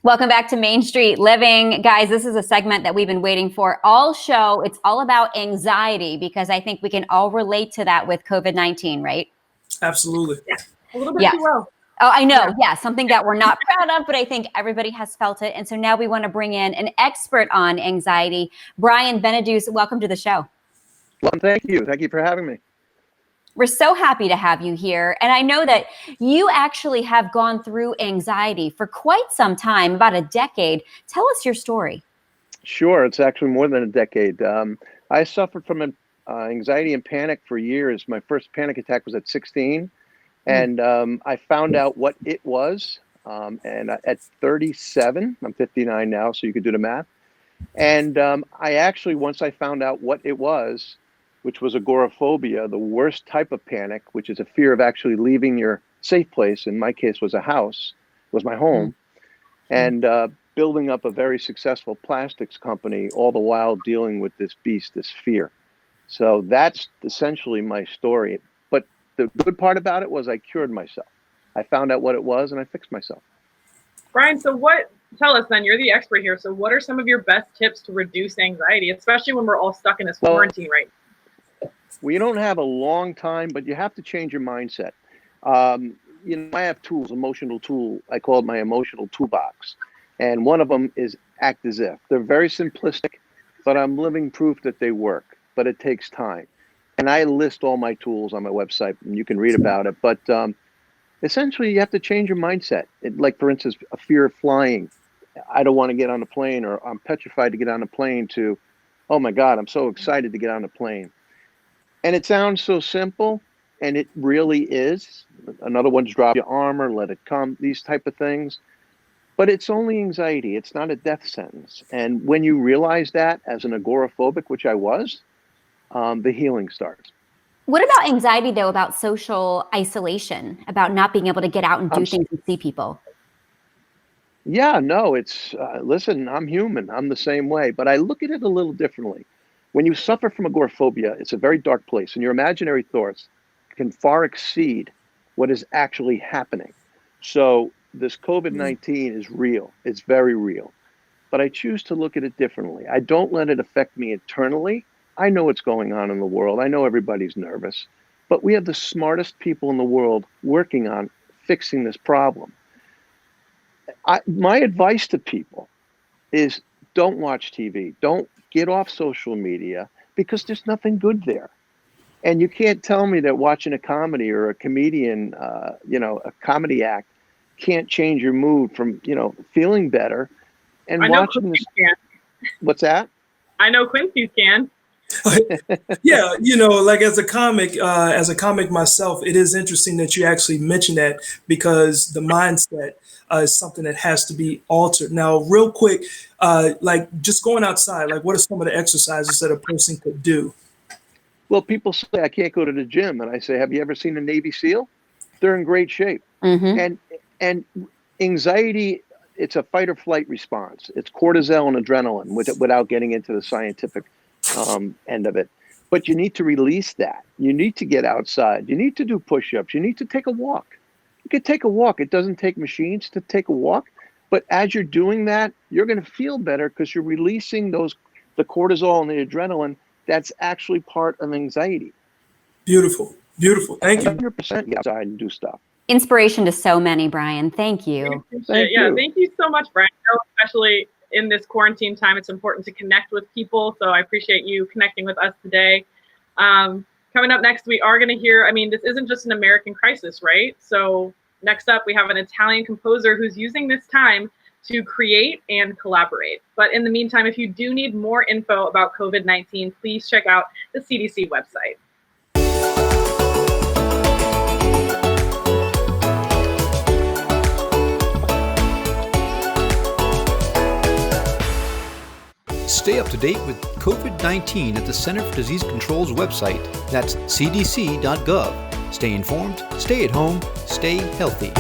Welcome back to Main Street Living. Guys, this is a segment that we've been waiting for all show. It's all about anxiety because I think we can all relate to that with COVID-19, right? Absolutely. Yeah. A little bit too well. Oh, I know. Yeah, something that we're not proud of, but I think everybody has felt it. And so now we want to bring in an expert on anxiety. Brian Benedus, welcome to the show. Well, thank you. Thank you for having me. We're so happy to have you here. And I know that you actually have gone through anxiety for quite some time, about a decade. Tell us your story. Sure. It's actually more than a decade. I suffered from anxiety and panic for years. My first panic attack was at 16. And I found out what it was. And at 37, I'm 59 now, so you could do the math. And I actually, once I found out what it was, which was agoraphobia, the worst type of panic, which is a fear of actually leaving your safe place. In my case, was a house, was my home, and building up a very successful plastics company, all the while dealing with this beast, this fear. So that's essentially my story. But the good part about it was I cured myself. I found out what it was and I fixed myself. Brian, tell us then, you're the expert here. So what are some of your best tips to reduce anxiety, especially when we're all stuck in this quarantine right now? Well, you don't have a long time, but you have to change your mindset. I have tools, emotional tool. I call it my emotional toolbox. And one of them is act as if. They're very simplistic, but I'm living proof that they work, but it takes time. And I list all my tools on my website and you can read about it. But essentially you have to change your mindset. Like for instance, a fear of flying. I don't want to get on a plane, or I'm petrified to get on a plane, to, oh my God, I'm so excited to get on a plane. And it sounds so simple, and it really is. Another one's drop your armor, let it come, these type of things. But it's only anxiety. It's not a death sentence. And when you realize that as an agoraphobic, which I was, the healing starts. What about anxiety, though, about social isolation, about not being able to get out and do things and see people? Yeah, no, it's, listen, I'm human. I'm the same way. But I look at it a little differently. When you suffer from agoraphobia, it's a very dark place, and your imaginary thoughts can far exceed what is actually happening. So this COVID-19 is real. It's very real. But I choose to look at it differently. I don't let it affect me internally. I know what's going on in the world. I know everybody's nervous. But we have the smartest people in the world working on fixing this problem. My advice to people is don't watch TV. Don't get off social media, because there's nothing good there. And you can't tell me that watching a comedy or a comedian, a comedy act can't change your mood from, feeling better. And watching this. What's that? I know Quincy's can. Yeah, like as a comic myself, it is interesting that you actually mentioned that, because the mindset is something that has to be altered. Now, real quick, like just going outside, like what are some of the exercises that a person could do? Well, people say I can't go to the gym, and I say, have you ever seen a Navy SEAL? They're in great shape. And anxiety, it's a fight or flight response. It's cortisol and adrenaline, without getting into the scientific end of it. But you need to release that. You need to get outside. You need to do push-ups. You need to take a walk. You could take a walk. It doesn't take machines to take a walk. But as you're doing that, you're going to feel better, because you're releasing the cortisol and the adrenaline. That's actually part of anxiety. Beautiful. Beautiful. Thank you. 100% get outside and do stuff. Inspiration to so many, Brian. Thank you. Thank you. Thank you so much, Brian. Especially in this quarantine time, it's important to connect with people. So I appreciate you connecting with us today. Coming up next, we are going to hear, this isn't just an American crisis, right? So next up, we have an Italian composer who's using this time to create and collaborate. But in the meantime, if you do need more info about COVID-19, please check out the CDC website. Stay up to date with COVID-19 at the Center for Disease Control's website. That's cdc.gov. Stay informed, stay at home, stay healthy.